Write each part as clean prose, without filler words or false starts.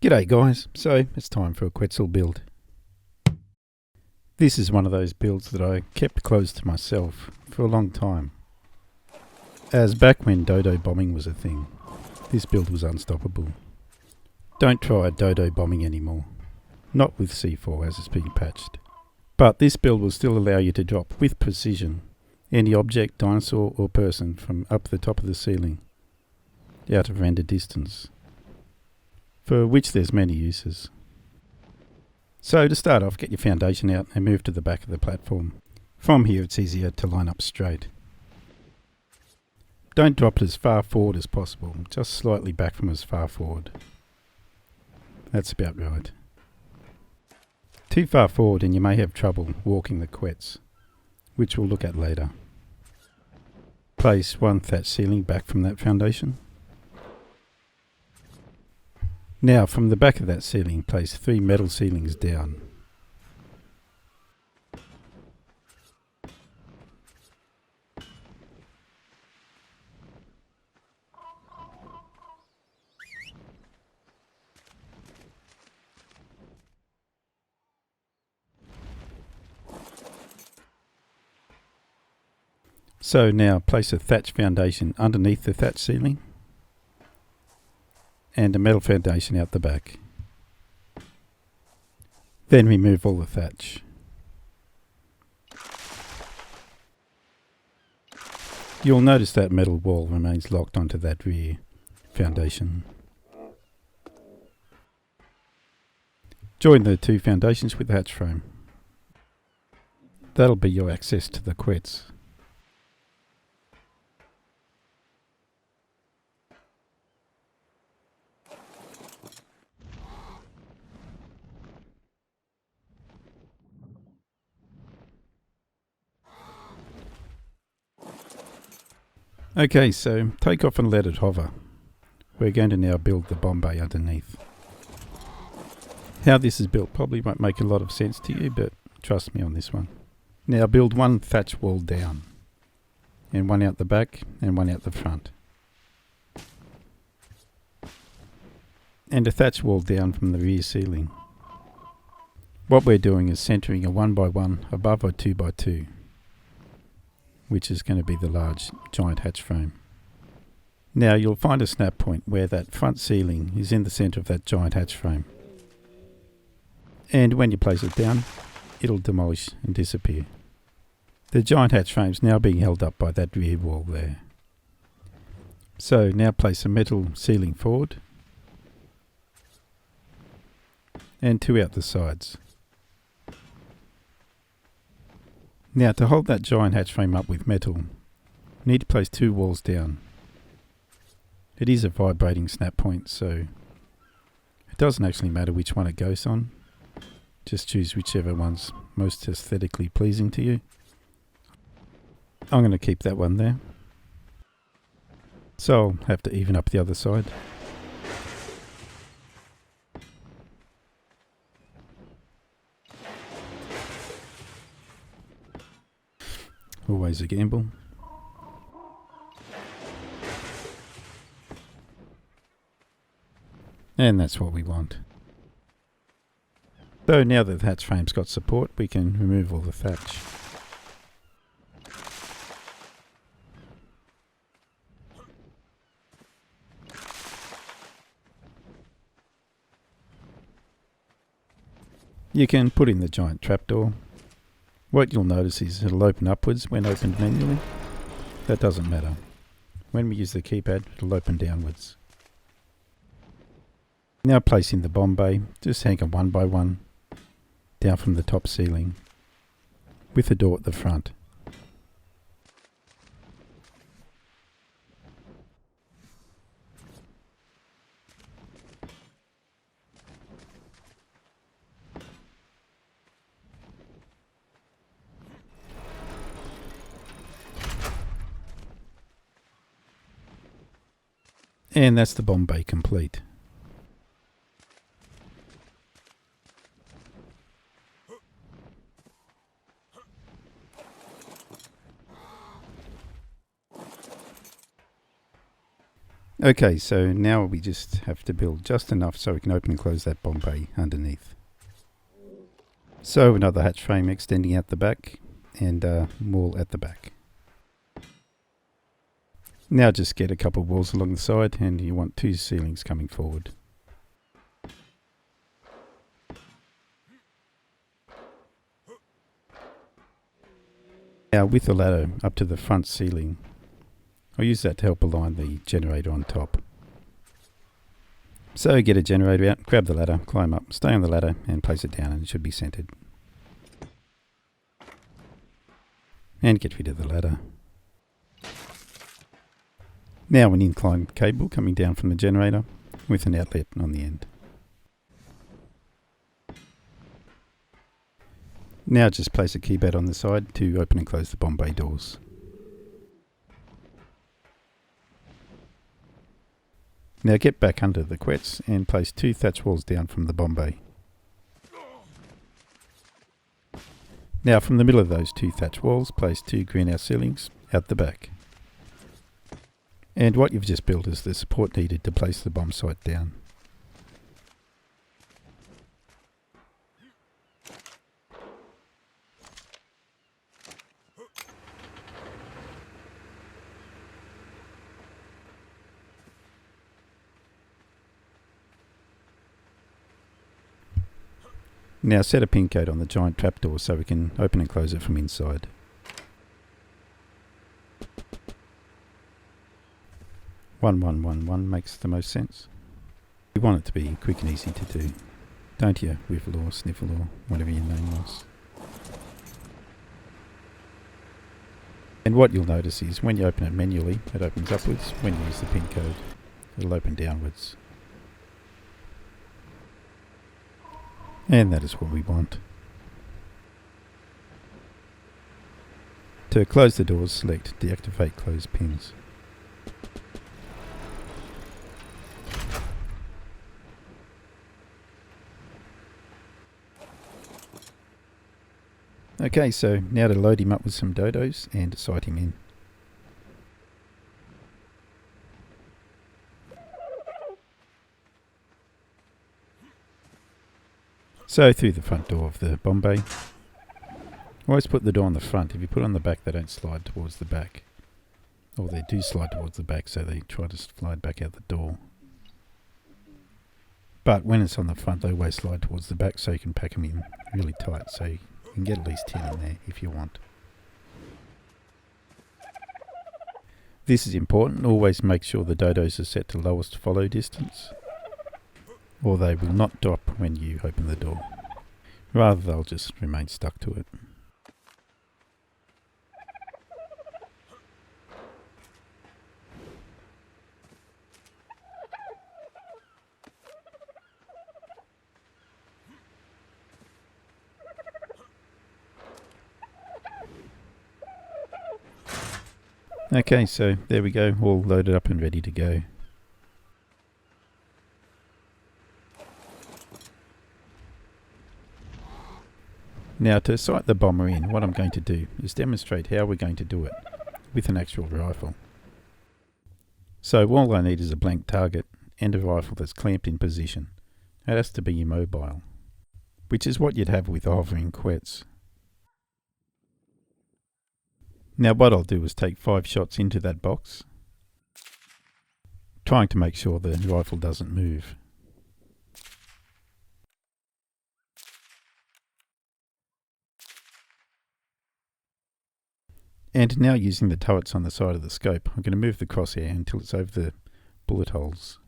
G'day guys, so it's time for a Quetzal build. This is one of those builds that I kept close to myself for a long time. As back when dodo bombing was a thing, this build was unstoppable. Don't try dodo bombing anymore, not with C4 as it's been patched. But this build will still allow you to drop with precision any object, dinosaur or person from up the top of the ceiling, out of render distance, for which there's many uses. So to start off, get your foundation out and move to the back of the platform. From here it's easier to line up straight. Don't drop it as far forward as possible, just slightly back from as far forward. That's about right. Too far forward and you may have trouble walking the Quetz, which we'll look at later. Place one thatch ceiling back from that foundation. Now from the back of that ceiling, place 3 metal ceilings down. So now place a thatch foundation underneath the thatch ceiling and a metal foundation out the back. Then remove all the thatch. You'll notice that metal wall remains locked onto that rear foundation. Join the 2 foundations with the hatch frame. That'll be your access to the Quetz. Okay, so take off and let it hover. We're going to now build the bomb bay underneath. How this is built probably won't make a lot of sense to you, but trust me on this one. Now build one thatch wall down, and one out the back and one out the front. And a thatch wall down from the rear ceiling. What we're doing is centering a 1x1 above a 2x2. Which is going to be the large giant hatch frame. Now you'll find a snap point where that front ceiling is in the centre of that giant hatch frame. And when you place it down, it'll demolish and disappear. The giant hatch frame is now being held up by that rear wall there. So now place a metal ceiling forward and 2 out the sides. Now to hold that giant hatch frame up with metal, you need to place 2 walls down. It is a vibrating snap point, so it doesn't actually matter which one it goes on. Just choose whichever one's most aesthetically pleasing to you. I'm going to keep that one there. So I'll have to even up the other side. Always a gamble. And that's what we want. So now that the hatch frame's got support, we can remove all the thatch. You can put in the giant trapdoor. What you'll notice is it'll open upwards when opened manually. That doesn't matter. When we use the keypad, it'll open downwards. Now placing the bomb bay, just hang a 1x1 down from the top ceiling with a door at the front. And that's the bomb bay complete. Okay, so now we just have to build just enough so we can open and close that bomb bay underneath. So another hatch frame extending out the back and wall at the back. Now just get a couple of walls along the side and you want 2 ceilings coming forward. Now with the ladder up to the front ceiling, I'll use that to help align the generator on top. So get a generator out, grab the ladder, climb up, stay on the ladder and place it down and it should be centered. And get rid of the ladder. Now an incline cable coming down from the generator with an outlet on the end. Now just place a keypad on the side to open and close the bomb bay doors. Now get back under the Quetz and place 2 thatch walls down from the bomb bay. Now from the middle of those 2 thatch walls, place 2 greenhouse ceilings out the back. And what you've just built is the support needed to place the bomb sight down. Now set a pin code on the giant trapdoor so we can open and close it from inside. One makes the most sense. We want it to be quick and easy to do, don't you, Whiffle or Sniffle or whatever your name was. And what you'll notice is when you open it manually, it opens upwards. When you use the pin code, it'll open downwards. And that is what we want. To close the doors, select Deactivate Close Pins. Okay, so now to load him up with some dodos and sight him in. So through the front door of the bomb bay. Always put the door on the front. If you put it on the back, they don't slide towards the back. Or they do slide towards the back, so they try to slide back out the door. But when it's on the front, they always slide towards the back, so you can pack them in really tight, so you can get at least 10 in there if you want. This is important. Always make sure the dodos are set to lowest follow distance, or they will not drop when you open the door. Rather, they'll just remain stuck to it. Okay, so there we go, all loaded up and ready to go. Now to sight the bomber in, what I'm going to do is demonstrate how we're going to do it with an actual rifle. So all I need is a blank target and a rifle that's clamped in position. It has to be immobile, which is what you'd have with a hovering Quetz. Now what I'll do is take 5 shots into that box, trying to make sure the rifle doesn't move. And now using the turrets on the side of the scope, I'm going to move the crosshair until it's over the bullet holes.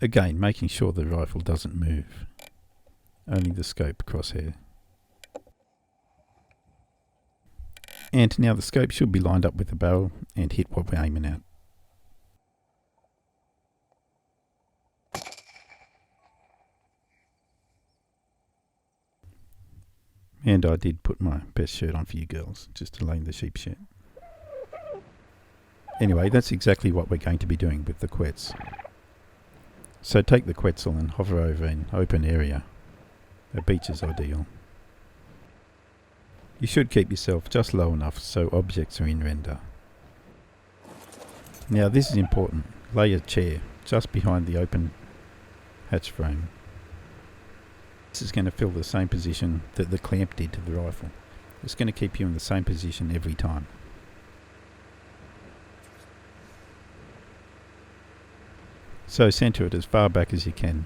Again, making sure the rifle doesn't move, only the scope crosshair. And now the scope should be lined up with the barrel and hit what we're aiming at. And I did put my best shirt on for you girls, just to lay the sheep shit. Anyway, that's exactly what we're going to be doing with the Quetz. So take the Quetzal and hover over an open area. A beach is ideal. You should keep yourself just low enough so objects are in render. Now this is important. Lay a chair just behind the open hatch frame. This is going to fill the same position that the clamp did to the rifle. It's going to keep you in the same position every time. So center it as far back as you can.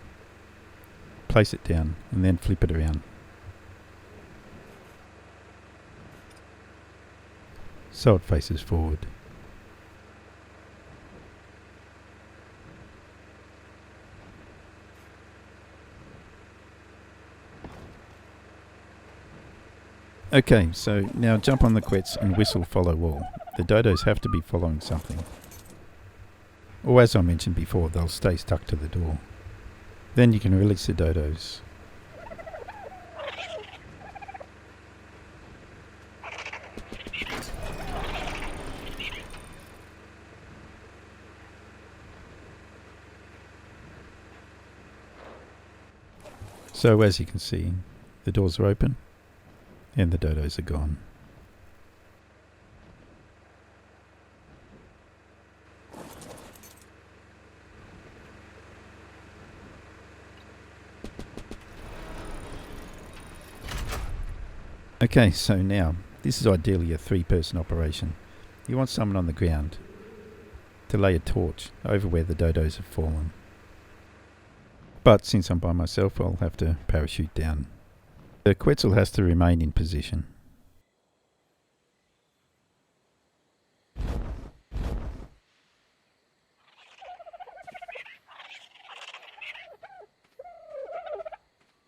Place it down and then flip it around. So it faces forward. Okay, so now jump on the Quetz and whistle follow all. The dodos have to be following something. Or as I mentioned before, they'll stay stuck to the door. Then you can release the dodos. So as you can see, the doors are open and the dodos are gone. Okay, so now, this is ideally a 3-person operation. You want someone on the ground to lay a torch over where the dodos have fallen. But since I'm by myself, I'll have to parachute down. The Quetzal has to remain in position.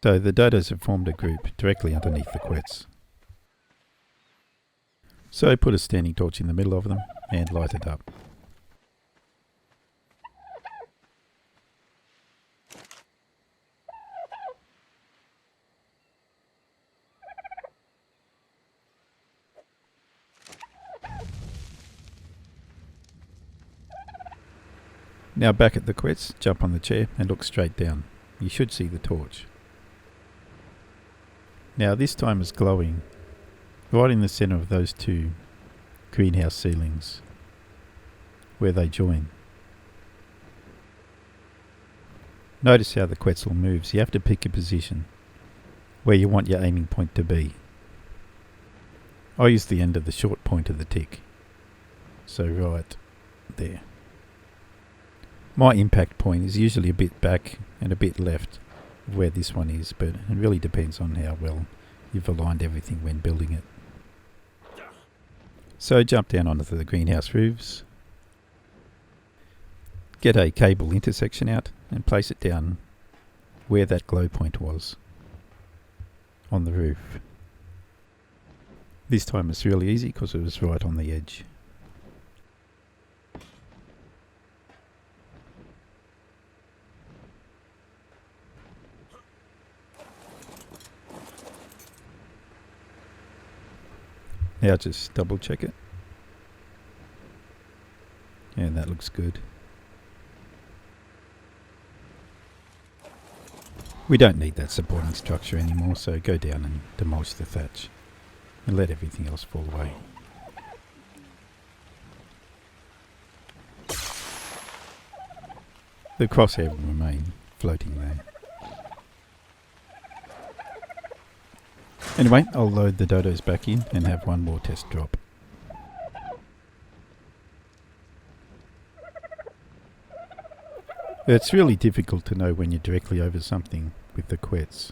So the dodos have formed a group directly underneath the Quetz. So put a standing torch in the middle of them and light it up. Now back at the Quetz, jump on the chair and look straight down. You should see the torch. Now this time it's glowing right in the centre of those 2 greenhouse ceilings where they join. Notice how the Quetzal moves. You have to pick a position where you want your aiming point to be. I use the end of the short point of the tick. So right there. My impact point is usually a bit back and a bit left of where this one is, but it really depends on how well you've aligned everything when building it. So jump down onto the greenhouse roofs, get a cable intersection out and place it down where that glow point was on the roof. This time it's really easy because it was right on the edge. Now just double check it. And that looks good. We don't need that supporting structure anymore, so go down and demolish the thatch and let everything else fall away. The crosshair will remain floating there. Anyway, I'll load the dodos back in and have one more test drop. It's really difficult to know when you're directly over something with the Quetz.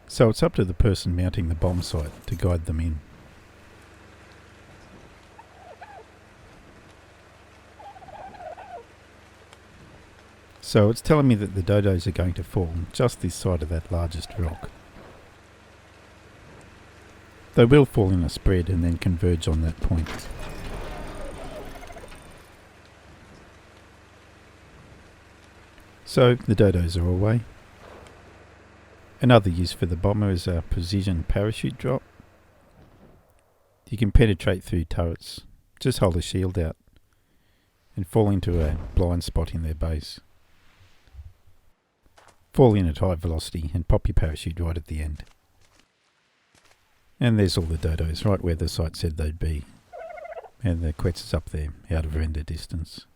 So it's up to the person mounting the bomb sight to guide them in. So it's telling me that the dodos are going to fall just this side of that largest rock. They will fall in a spread and then converge on that point. So the dodos are away. Another use for the bomber is a precision parachute drop. You can penetrate through turrets. Just hold a shield out and fall into a blind spot in their base. Fall in at high velocity and pop your parachute right at the end. And there's all the dodos, right where the site said they'd be. And the Quetz is up there, out of render distance.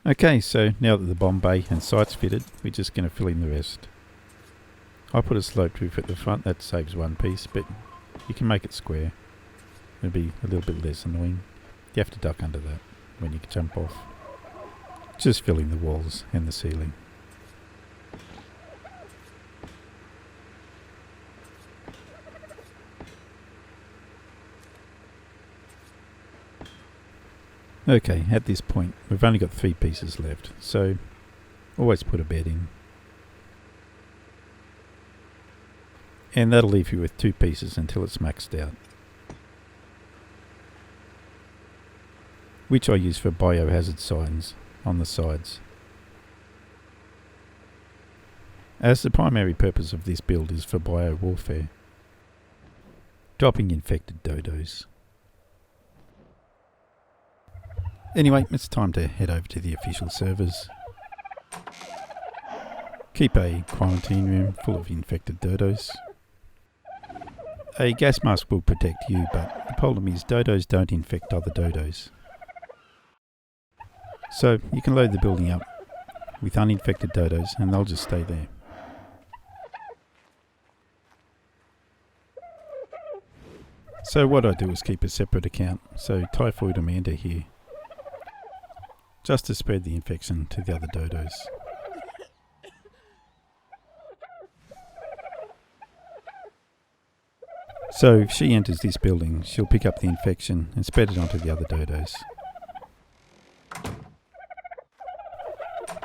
Okay, so now that the bomb bay and site's fitted, we're just going to fill in the rest. I put a sloped roof at the front, that saves one piece, but you can make it square. It'll be a little bit less annoying. You have to duck under that when you jump off. Just fill in the walls and the ceiling. Okay, at this point we've only got 3 pieces left, so always put a bed in. And that'll leave you with 2 pieces until it's maxed out. Which I use for biohazard signs on the sides. As the primary purpose of this build is for bio-warfare. Dropping infected dodos. Anyway, it's time to head over to the official servers. Keep a quarantine room full of infected dodos. A gas mask will protect you, but the problem is dodos don't infect other dodos. So you can load the building up with uninfected dodos and they'll just stay there. So what I do is keep a separate account, so Typhoid Amanda here, just to spread the infection to the other dodos. So if she enters this building, she'll pick up the infection and spread it onto the other dodos.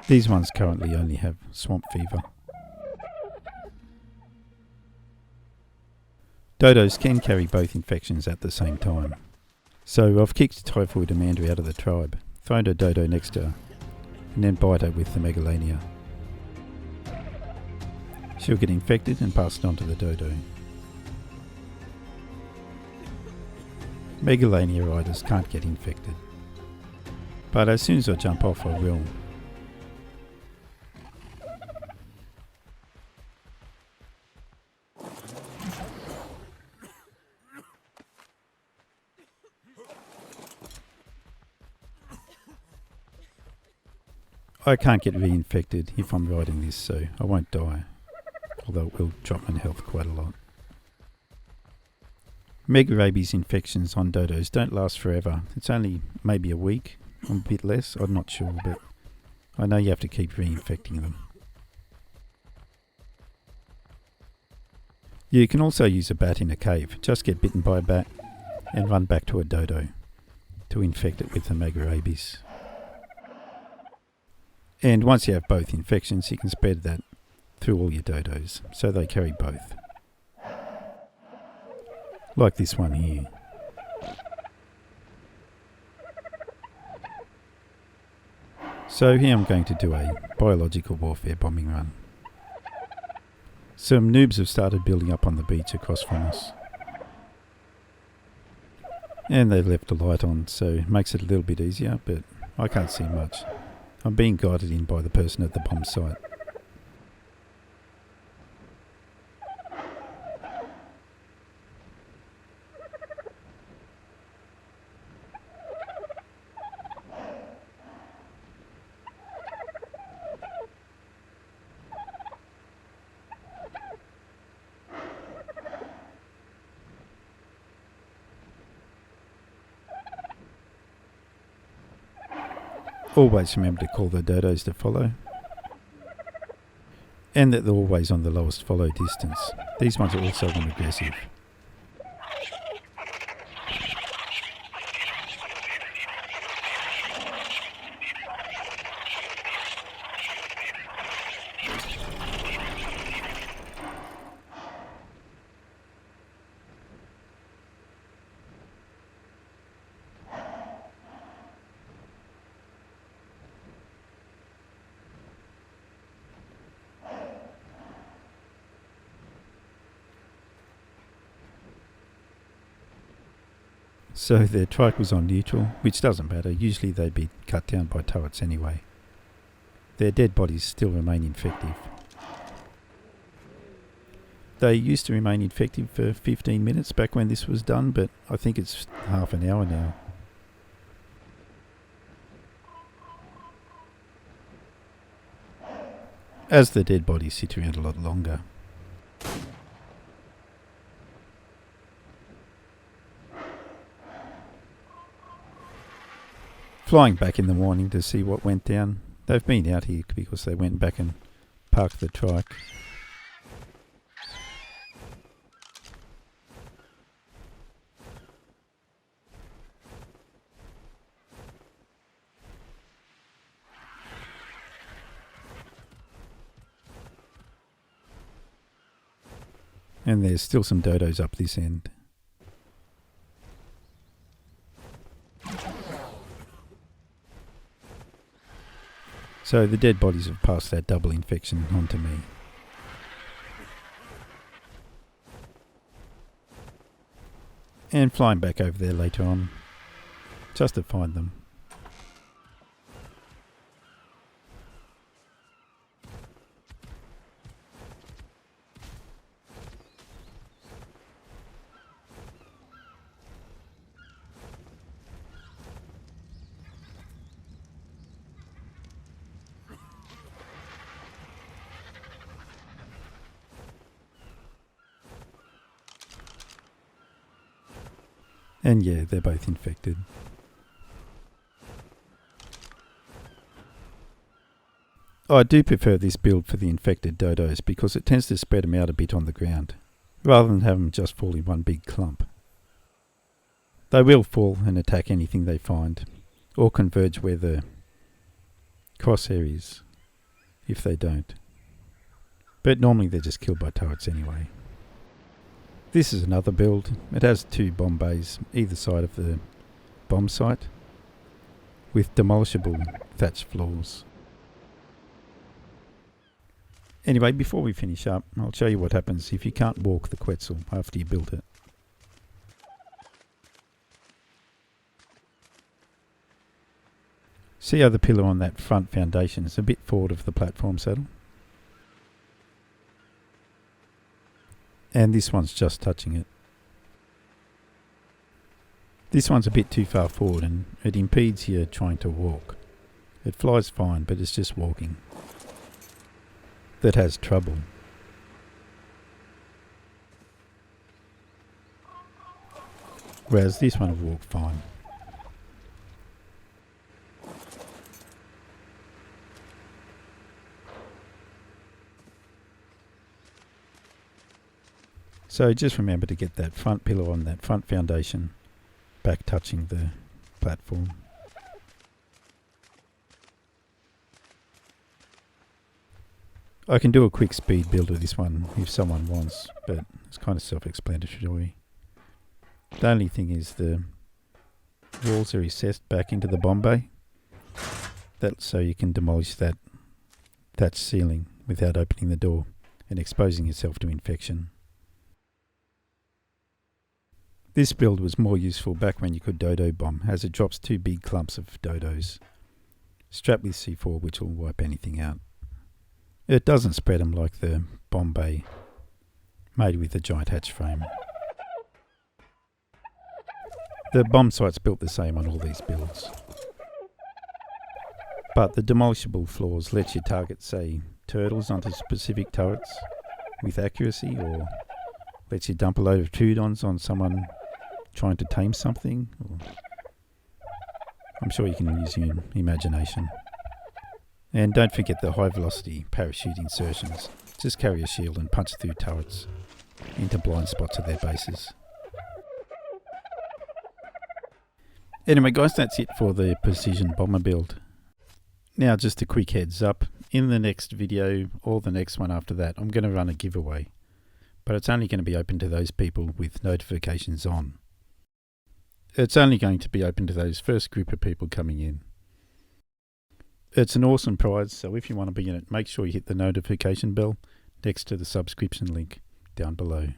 These ones currently only have swamp fever. Dodos can carry both infections at the same time. So I've kicked Typhoid Amanda out of the tribe, thrown a dodo next to her, and then bite her with the megalania. She'll get infected and pass it on to the dodo. Megalania riders can't get infected. But as soon as I jump off, I will. I can't get reinfected if I'm riding this, so I won't die, although it will drop my health quite a lot. Mega rabies infections on dodos don't last forever. It's only maybe a week, or a bit less, I'm not sure, but I know you have to keep reinfecting them. You can also use a bat in a cave. Just get bitten by a bat and run back to a dodo to infect it with the mega rabies. And once you have both infections, you can spread that through all your dodos, so they carry both. Like this one here. So here I'm going to do a biological warfare bombing run. Some noobs have started building up on the beach across from us. And they've left a light on, so it makes it a little bit easier, but I can't see much. I'm being guided in by the person at the bomb site. Always remember to call the dodos to follow. And that they're always on the lowest follow distance. These ones are also aggressive. So their trike was on neutral, which doesn't matter, usually they'd be cut down by turrets anyway. Their dead bodies still remain infective. They used to remain infected for 15 minutes back when this was done, but I think it's half an hour now. As the dead bodies sit around a lot longer. Flying back in the morning to see what went down. They've been out here because they went back and parked the trike. And there's still some dodos up this end. So the dead bodies have passed that double infection on to me. And flying back over there later on, just to find them. And yeah, they're both infected. I do prefer this build for the infected dodos because it tends to spread them out a bit on the ground, rather than have them just fall in one big clump. They will fall and attack anything they find, or converge where the crosshair is, if they don't. But normally they're just killed by turrets anyway. This is another build. It has 2 bomb bays either side of the bomb site, with demolishable thatch floors. Anyway, before we finish up, I'll show you what happens if you can't walk the Quetzal after you built it. See how the pillar on that front foundation is a bit forward of the platform saddle? And this one's just touching it. This one's a bit too far forward and it impedes you trying to walk. It flies fine, but it's just walking that has trouble. Whereas this one will walk fine. So just remember to get that front pillar on that front foundation back touching the platform. I can do a quick speed build of this one if someone wants, but it's kind of self-explanatory. The only thing is the walls are recessed back into the bomb bay, so you can demolish that thatch ceiling without opening the door and exposing yourself to infection. This build was more useful back when you could dodo bomb, as it drops 2 big clumps of dodos, strapped with C4 which will wipe anything out. It doesn't spread them like the bomb bay made with the giant hatch frame. The bomb site's built the same on all these builds. But the demolishable floors let you target, say, turtles onto specific turrets with accuracy, or lets you dump a load of Trudons on someone trying to tame something. I'm sure you can use your imagination. And don't forget the high velocity parachute insertions. Just carry a shield and punch through turrets into blind spots of their bases. Anyway guys, that's it for the precision bomber build. Now just a quick heads up, in the next video or the next one after that I'm going to run a giveaway, but it's only going to be open to those people with notifications on. It's only going to be open to those first group of people coming in. It's an awesome prize, so if you want to be in it, make sure you hit the notification bell next to the subscription link down below.